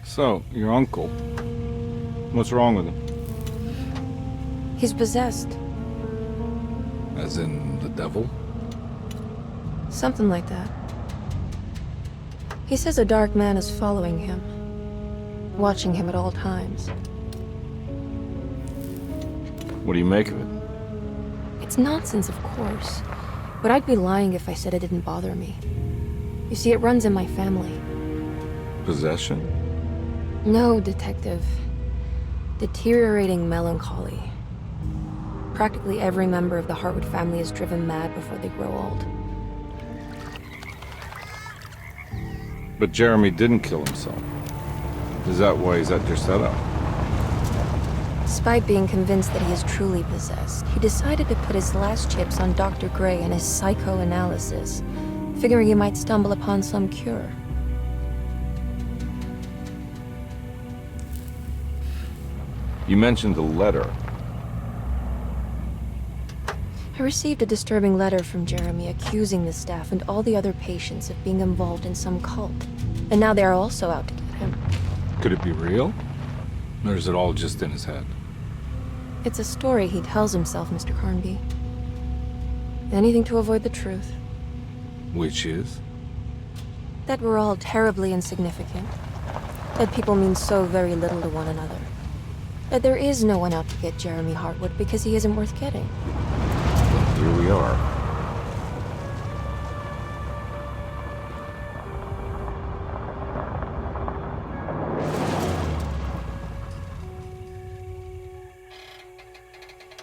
So, your uncle. What's wrong with him? He's possessed. As in the devil? Something like that. He says a dark man is following him, watching him at all times. What do you make of it? It's nonsense, of course, but I'd be lying if I said it didn't bother me. You see, it runs in my family. Possession? No, Detective. Deteriorating melancholy. Practically every member of the Hartwood family is driven mad before they grow old. But Jeremy didn't kill himself. Is that why he's at your setup? Despite being convinced that he is truly possessed, he decided to put his last chips on Dr. Gray and his psychoanalysis, figuring he might stumble upon some cure. You mentioned a letter. I received a disturbing letter from Jeremy accusing the staff and all the other patients of being involved in some cult. And now they are also out to get him. Could it be real? Or is it all just in his head? It's a story he tells himself, Mr. Carnby. Anything to avoid the truth. Which is? That we're all terribly insignificant. That people mean so very little to one another. That there is no one out to get Jeremy Hartwood because he isn't worth getting. Here we are.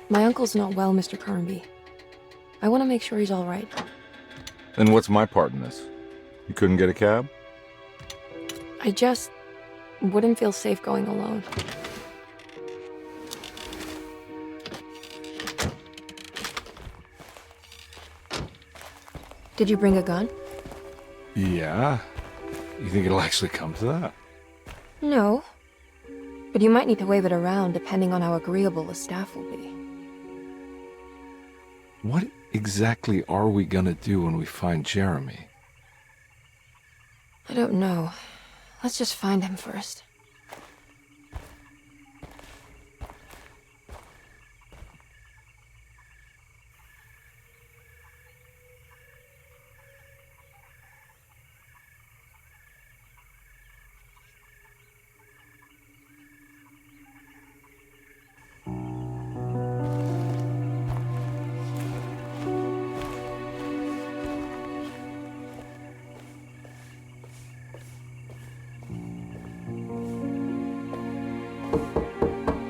My uncle's not well, Mr. Carnby. I want to make sure he's all right. Then what's my part in this? You couldn't get a cab? I just wouldn't feel safe going alone. Did you bring a gun? Yeah. You think it'll actually come to that? No. But you might need to wave it around depending on how agreeable the staff will be. What exactly are we gonna do when we find Jeremy? I don't know. Let's just find him first.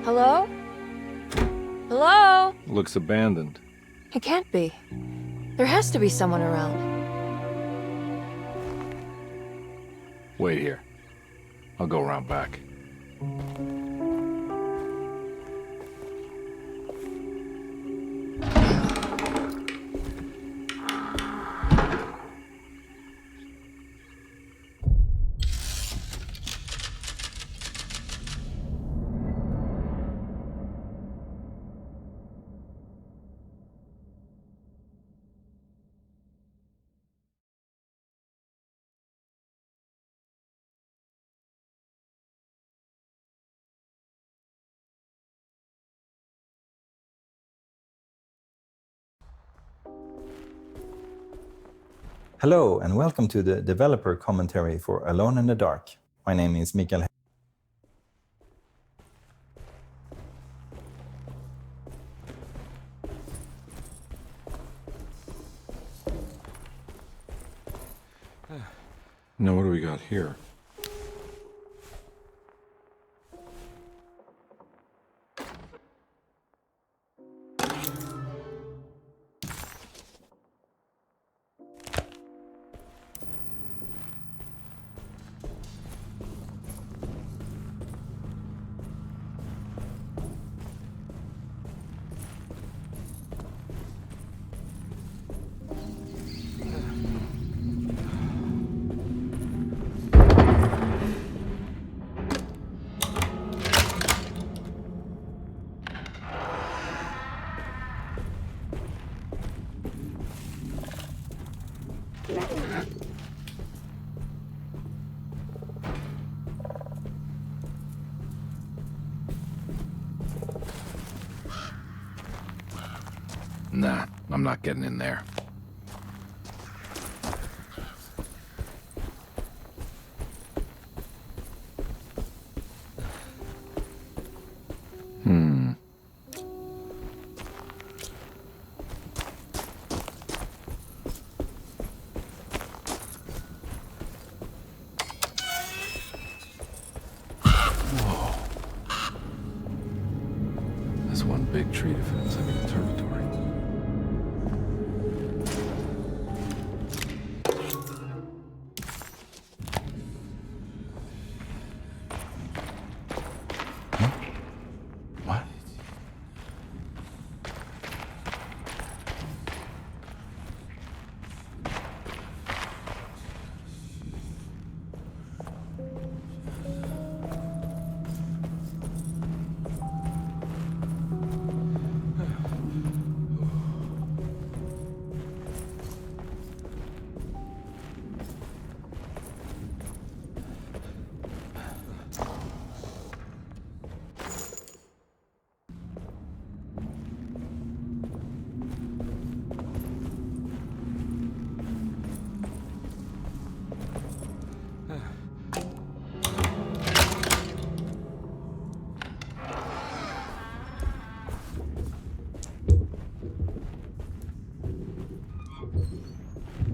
Hello? Hello? Looks abandoned. It can't be. There has to be someone around. Wait here. I'll go around back. Hello and welcome to the developer commentary for Alone in the Dark. My name is Mikael. Now what do we got here? not getting in there. One big tree defense. I mean, observatory. Huh? What?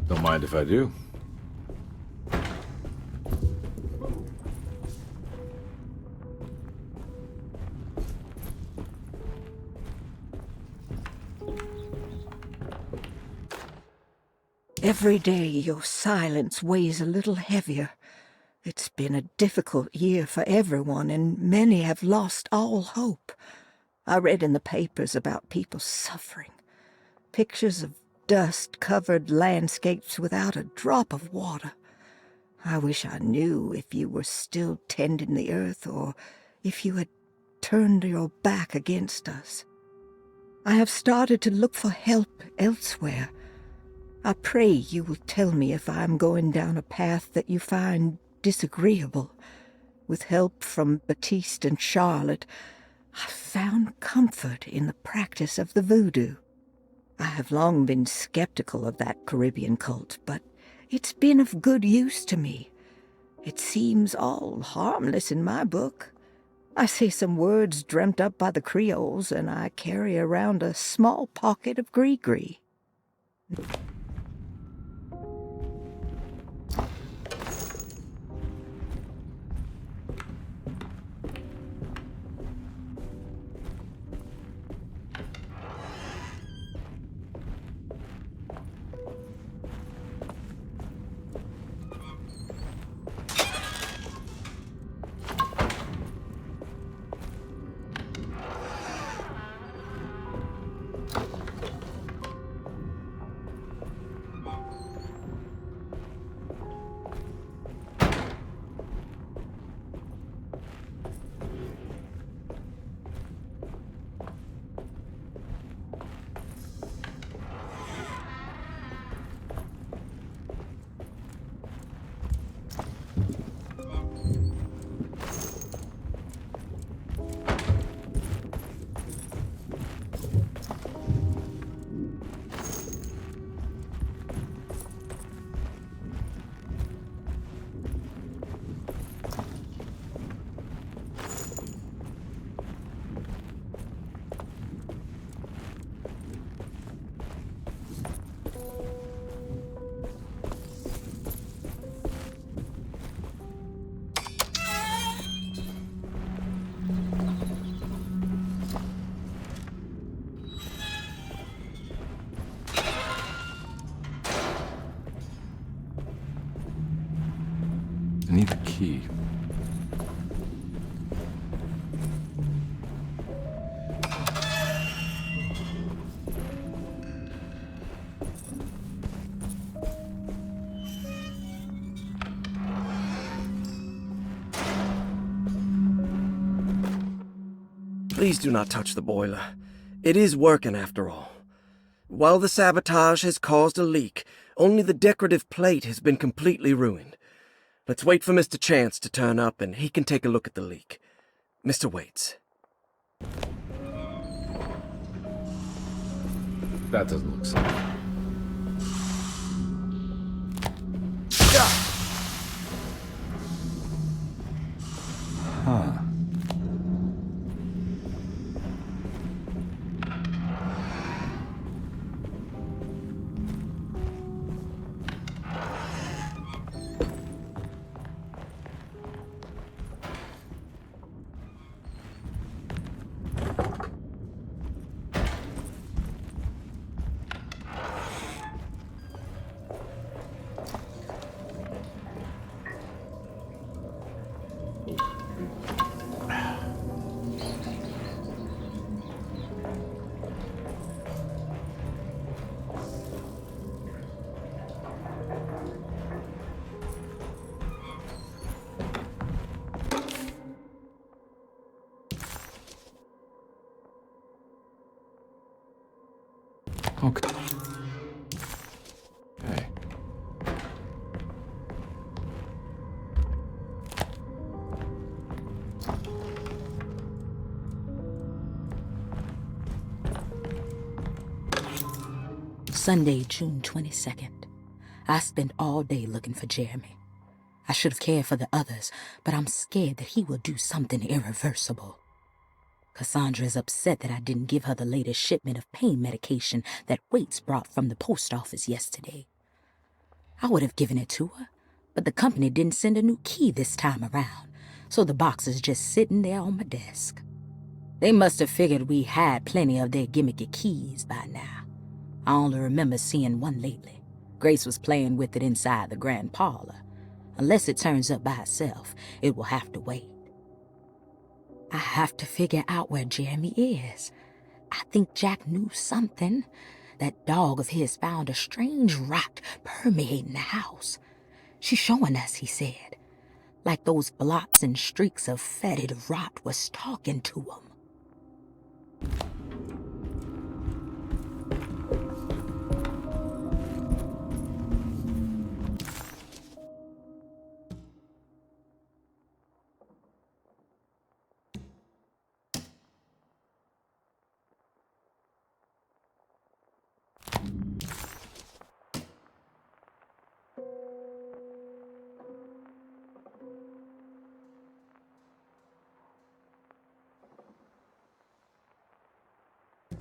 Don't mind if I do. Every day your silence weighs a little heavier. It's been a difficult year for everyone, and many have lost all hope. I read in the papers about people suffering. Pictures of dust-covered landscapes without a drop of water. I wish I knew if you were still tending the earth or if you had turned your back against us. I have started to look for help elsewhere. I pray you will tell me if I am going down a path that you find disagreeable. With help from Baptiste and Charlotte, I found comfort in the practice of the voodoo. I have long been skeptical of that Caribbean cult, but it's been of good use to me. It seems all harmless in my book. I say some words dreamt up by the Creoles, and I carry around a small pocket of gree-gree. I need the key. Please do not touch the boiler. It is working after all. While the sabotage has caused a leak, only the decorative plate has been completely ruined. Let's wait for Mr. Chance to turn up and he can take a look at the leak. Mr. Waits. That doesn't look safe. Huh. Okay. Okay. Sunday, June 22nd. I spent all day looking for Jeremy. I should have cared for the others, but I'm scared that he will do something irreversible. Cassandra is upset that I didn't give her the latest shipment of pain medication that Waits brought from the post office yesterday. I would have given it to her, but the company didn't send a new key this time around, so the box is just sitting there on my desk. They must have figured we had plenty of their gimmicky keys by now. I only remember seeing one lately. Grace was playing with it inside the grand parlor. Unless it turns up by itself, it will have to wait. I have to figure out where Jeremy is. I think Jack knew something. That dog of his found a strange rot permeating the house. She's showing us, he said. Like those blots and streaks of fetid rot was talking to him.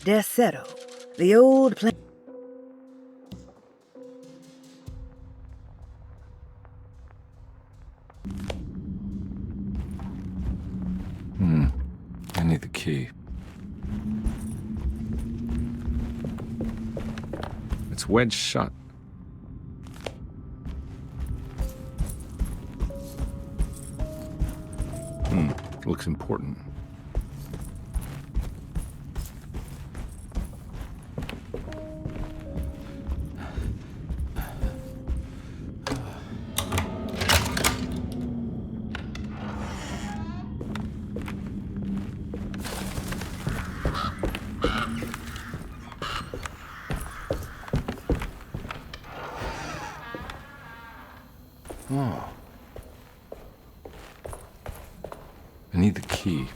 Desetto, the old place. I need the key. It's wedged shut. Looks important. Oh. I need the key.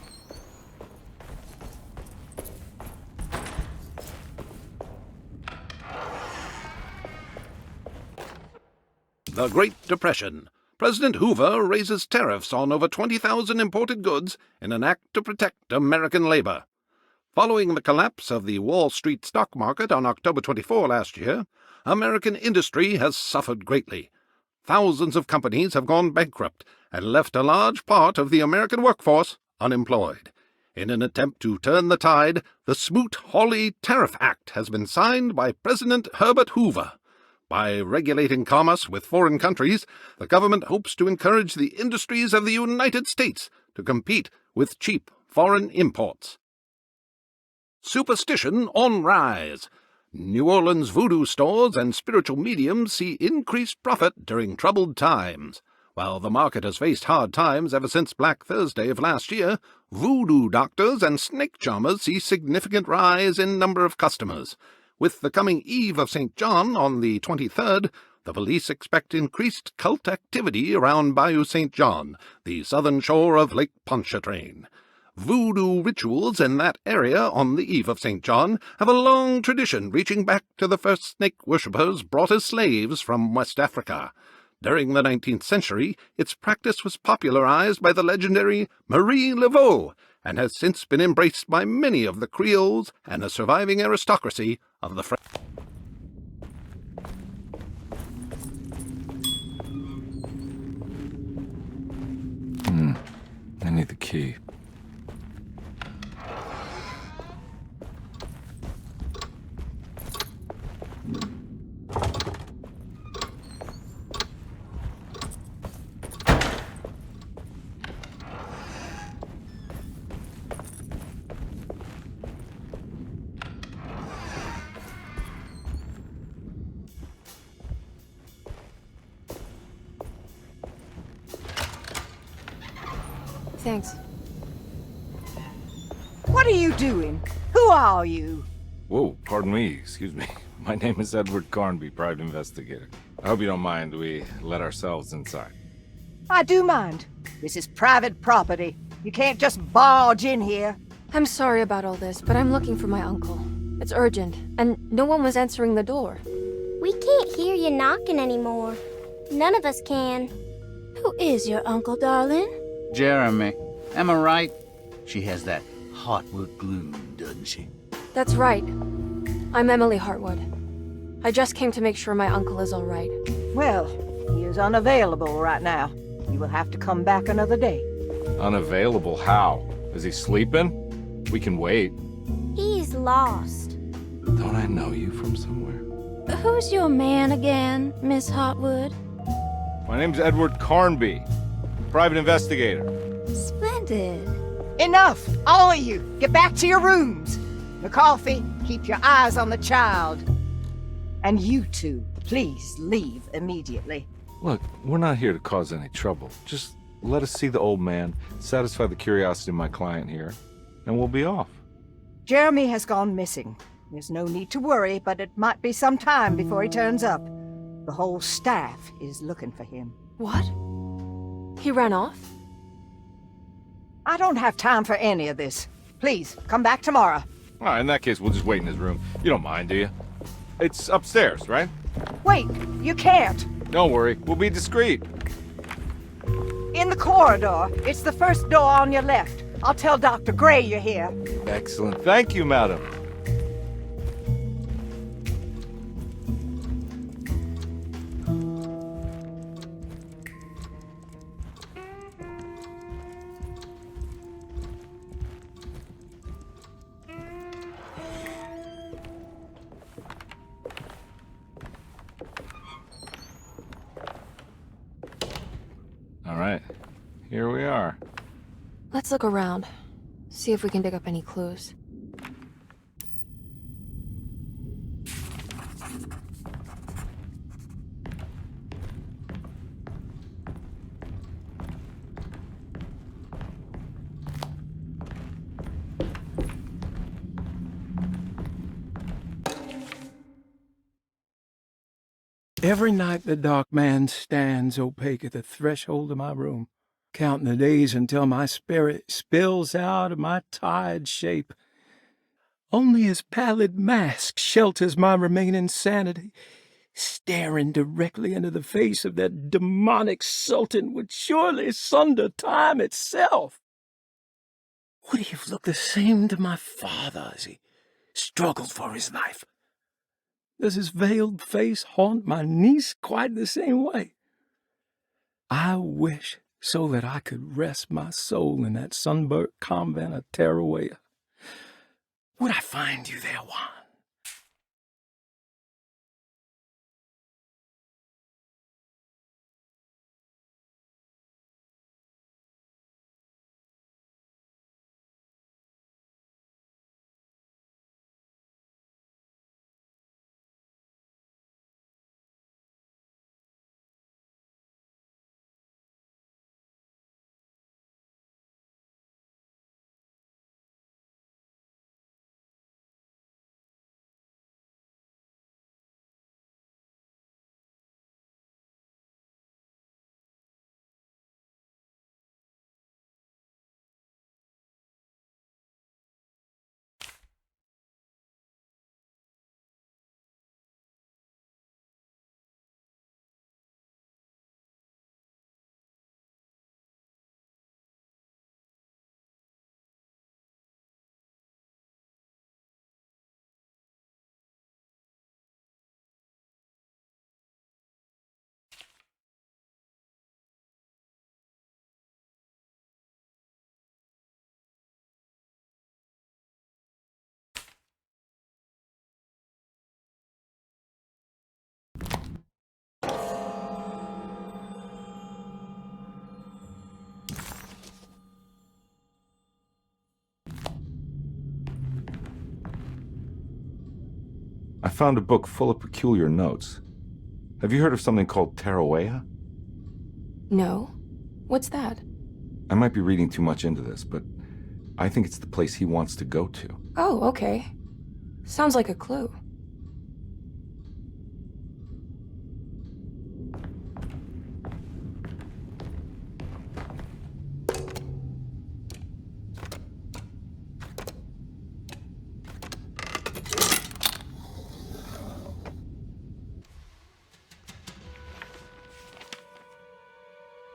The Great Depression. President Hoover raises tariffs on over 20,000 imported goods in an act to protect American labor. Following the collapse of the Wall Street stock market on October 24 last year, American industry has suffered greatly. Thousands of companies have gone bankrupt and left a large part of the American workforce unemployed. In an attempt to turn the tide, the Smoot-Hawley Tariff Act has been signed by President Herbert Hoover. By regulating commerce with foreign countries, the government hopes to encourage the industries of the United States to compete with cheap foreign imports. Superstition on rise. New Orleans voodoo stores and spiritual mediums see increased profit during troubled times. While the market has faced hard times ever since Black Thursday of last year, voodoo doctors and snake charmers see significant rise in number of customers. With the coming eve of St. John on the 23rd, the police expect increased cult activity around Bayou St. John, the southern shore of Lake Pontchartrain. voodoo rituals in that area on the eve of St. John have a long tradition reaching back to the first snake worshippers brought as slaves from West Africa. During the 19th century, its practice was popularized by the legendary Marie Laveau and has since been embraced by many of the Creoles and the surviving aristocracy of the French. I need the key. Thanks. What are you doing? Who are you? Whoa, pardon me, excuse me. My name is Edward Carnby, private investigator. I hope you don't mind we let ourselves inside. I do mind. This is private property. You can't just barge in here. I'm sorry about all this, but I'm looking for my uncle. It's urgent, and no one was answering the door. We can't hear you knocking anymore. None of us can. Who is your uncle, darling? Jeremy. Am I right? She has that Heartwood gloom, doesn't she? That's right. I'm Emily Hartwood. I just came to make sure my uncle is all right. Well, he is unavailable right now. You will have to come back another day. Unavailable how? Is he sleeping? We can wait. He's lost. Don't I know you from somewhere? Who's your man again, Miss Hartwood? My name's Edward Carnby, private investigator. Splendid. Enough! All of you! Get back to your rooms! McCarthy, keep your eyes on the child. And you two, please leave immediately. Look, we're not here to cause any trouble. Just let us see the old man, satisfy the curiosity of my client here, and we'll be off. Jeremy has gone missing. There's no need to worry, but it might be some time before he turns up. The whole staff is looking for him. What? He ran off? I don't have time for any of this. Please, come back tomorrow. All right, in that case, we'll just wait in his room. You don't mind, do you? It's upstairs, right? Wait, you can't. Don't worry, we'll be discreet. In the corridor. It's the first door on your left. I'll tell Dr. Gray you're here. Excellent. Thank you, madam. All right, here we are. Let's look around. See if we can dig up any clues. Every night the dark man stands opaque at the threshold of my room, counting the days until my spirit spills out of my tired shape. Only his pallid mask shelters my remaining sanity. Staring directly into the face of that demonic sultan would surely sunder time itself. Would he have looked the same to my father as he struggled for his life? Does his veiled face haunt my niece quite the same way? I wish so that I could rest my soul in that sunburnt convent of Tarawea. Would I find you there, Juan? found a book full of peculiar notes. Have you heard of something called Tarawea? No. What's that? I might be reading too much into this, but I think it's the place he wants to go to. Oh, okay. Sounds like a clue.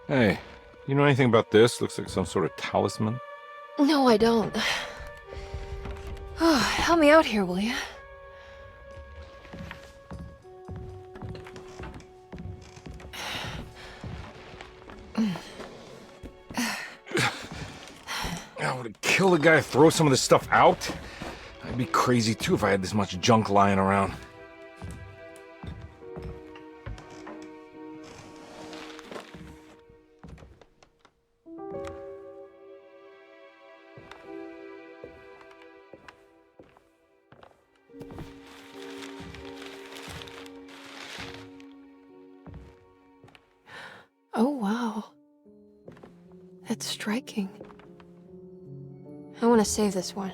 Hey, you know anything about this? Looks like some sort of talisman. No, I don't. Oh, help me out here, will you? I would kill the guy to throw some of this stuff out. I'd be crazy too if I had this much junk lying around. Oh, wow. That's striking. I want to save this one.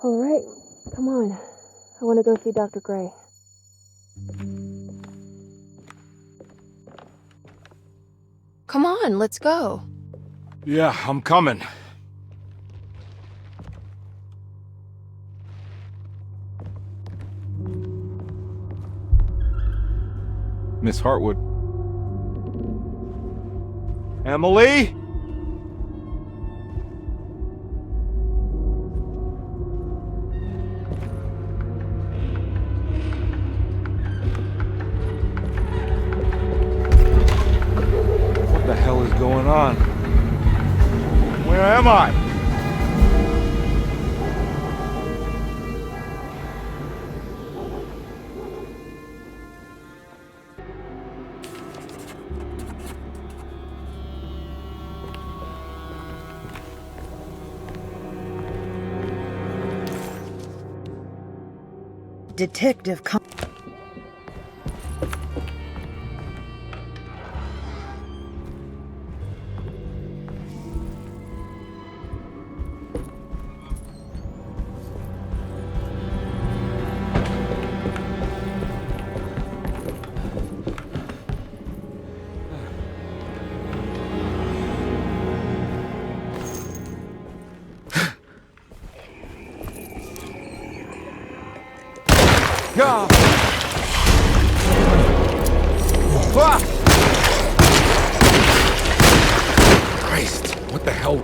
All right, come on. I want to go see Dr. Gray. Come on, let's go. Yeah, I'm coming. Miss Hartwood. Emily? What the hell is going on? Where am I? Detective God! Fuck! Christ, what the hell?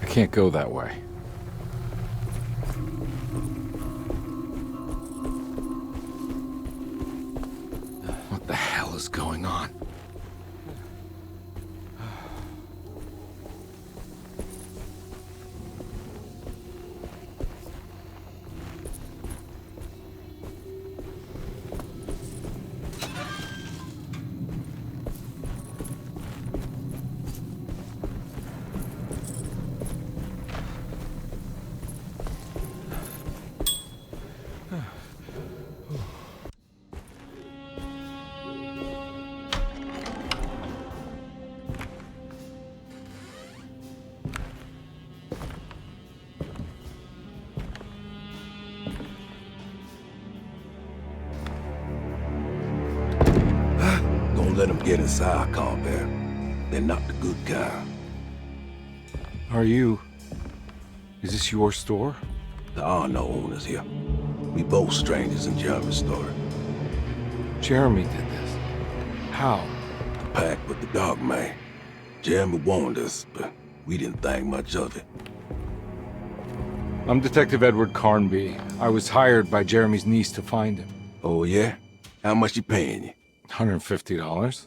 I can't go that way. What the hell is going on? Let them get inside, Colbert. They're not the good kind. Are you... Is this your store? There are no owners here. We both strangers in Jeremy's story. Jeremy did this. How? The pact with the dog man. Jeremy warned us, but we didn't think much of it. I'm Detective Edward Carnby. I was hired by Jeremy's niece to find him. Oh, yeah? How much she paying you? $150.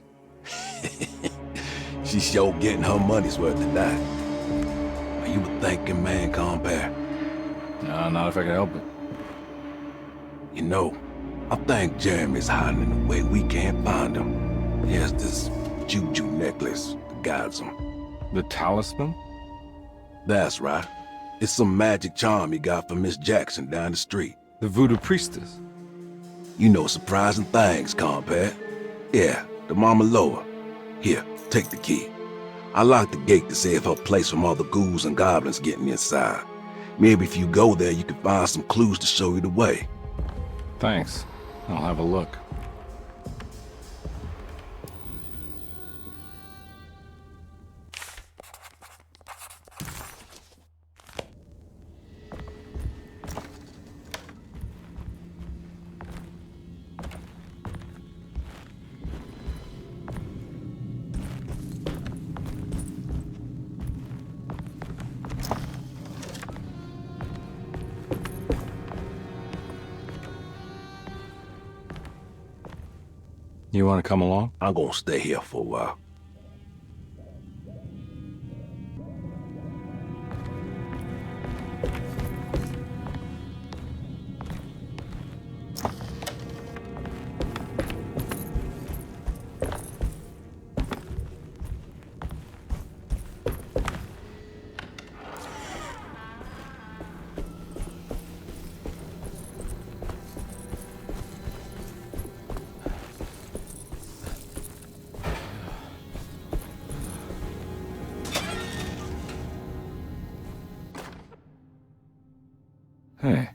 She's sure getting her money's worth tonight. Are you a thinking man, compare? No, not if I can help it. You know, I think Jeremy's hiding in a way we can't find him. He has this juju necklace that guides him. The talisman? That's right. It's some magic charm he got from Miss Jackson down the street. The voodoo priestess? You know surprising things, compare. Yeah, the Mama Loa. Here, take the key. I locked the gate to save her place from all the ghouls and goblins getting inside. Maybe if you go there, you can find some clues to show you the way. Thanks. I'll have a look. You want to come along? I'm gonna stay here for a while. Hey.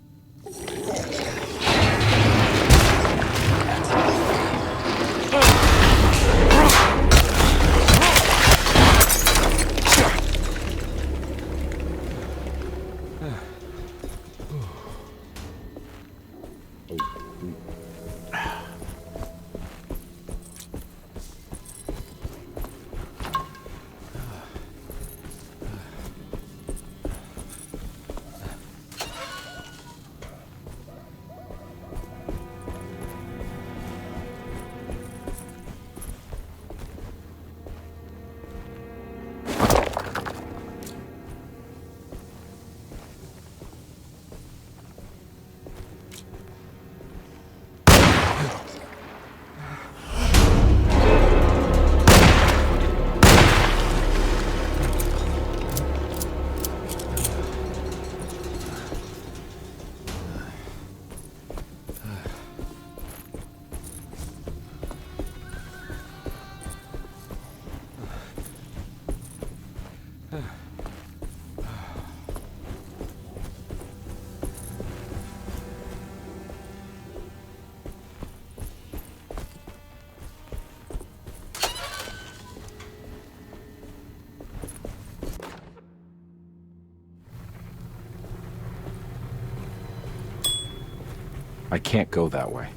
I can't go that way.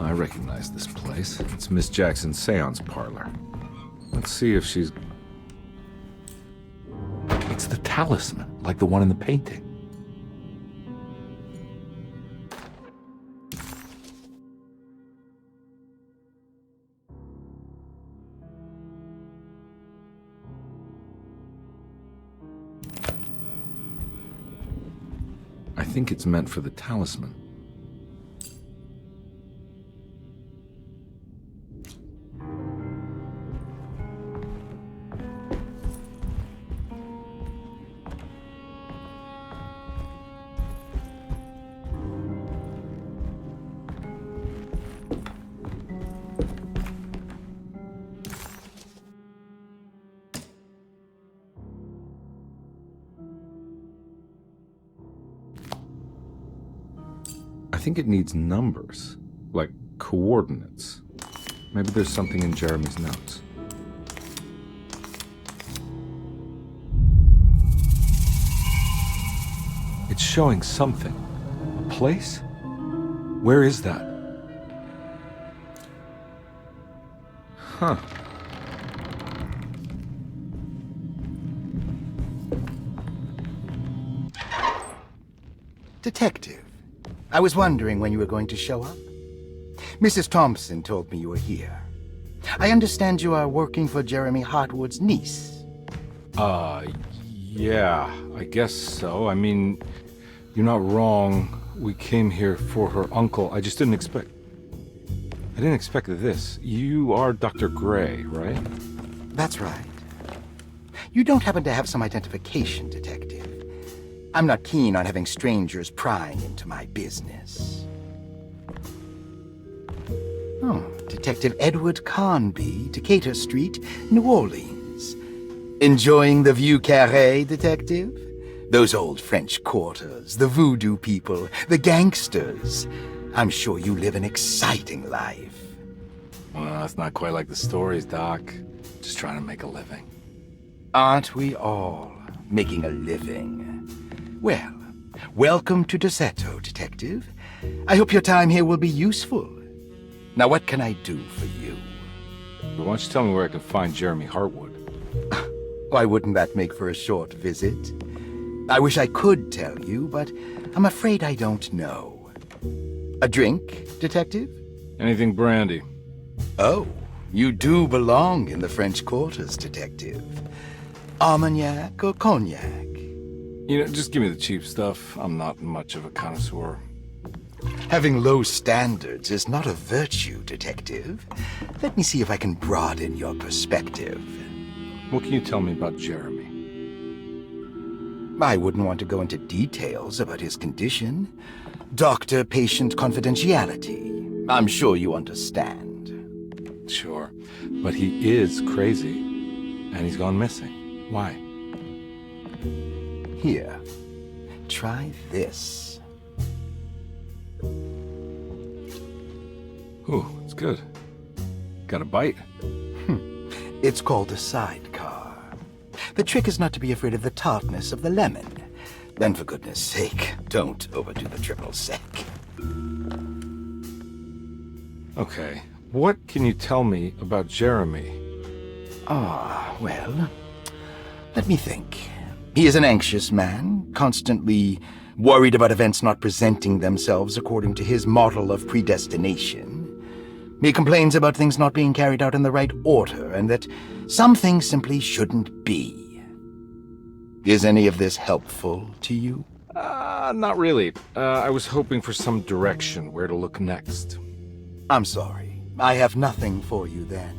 I recognize this place. It's Miss Jackson's seance parlor. Let's see if she's... It's the talisman, like the one in the painting. I think it's meant for the talisman. I think it needs numbers, like coordinates. Maybe there's something in Jeremy's notes. It's showing something. A place? Where is that? Huh. Detective, I was wondering when you were going to show up. Mrs. Thompson told me you were here. I understand you are working for Jeremy Hartwood's niece. Yeah, I guess so. I mean, you're not wrong. We came here for her uncle. I just didn't expect... I didn't expect this. You are Dr. Gray, right? That's right. You don't happen to have some identification, Detective. I'm not keen on having strangers prying into my business. Oh, Detective Edward Carnby, Decatur Street, New Orleans. Enjoying the Vieux Carré, Detective? Those old French quarters, the voodoo people, the gangsters. I'm sure you live an exciting life. Well, it's not quite like the stories, Doc. Just trying to make a living. Aren't we all making a living? Well, welcome to Deseto, Detective. I hope your time here will be useful. Now, what can I do for you? Why don't you tell me where I can find Jeremy Hartwood? Why wouldn't that make for a short visit? I wish I could tell you, but I'm afraid I don't know. A drink, Detective? Anything brandy. Oh, you do belong in the French quarters, Detective. Armagnac or cognac? You know, just give me the cheap stuff. I'm not much of a connoisseur. Having low standards is not a virtue, Detective. Let me see if I can broaden your perspective. What can you tell me about Jeremy? I wouldn't want to go into details about his condition. Doctor-patient confidentiality. I'm sure you understand. Sure, but he is crazy, and he's gone missing. Why? Here, try this. Ooh, it's good. Got a bite? It's called a sidecar. The trick is not to be afraid of the tartness of the lemon. Then, for goodness sake, don't overdo the triple sec. Okay, what can you tell me about Jeremy? Well, let me think. He is an anxious man, constantly worried about events not presenting themselves according to his model of predestination. He complains about things not being carried out in the right order, and that some things simply shouldn't be. Is any of this helpful to you? Not really. I was hoping for some direction where to look next. I'm sorry. I have nothing for you then.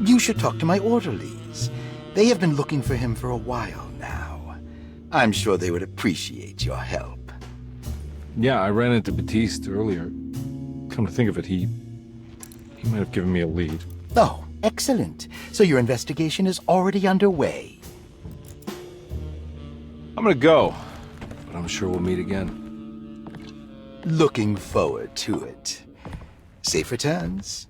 You should talk to my orderlies. They have been looking for him for a while now. I'm sure they would appreciate your help. Yeah, I ran into Batiste earlier. Come to think of it, he might have given me a lead. Oh, excellent. So your investigation is already underway. I'm gonna go, but I'm sure we'll meet again. Looking forward to it. Safe returns.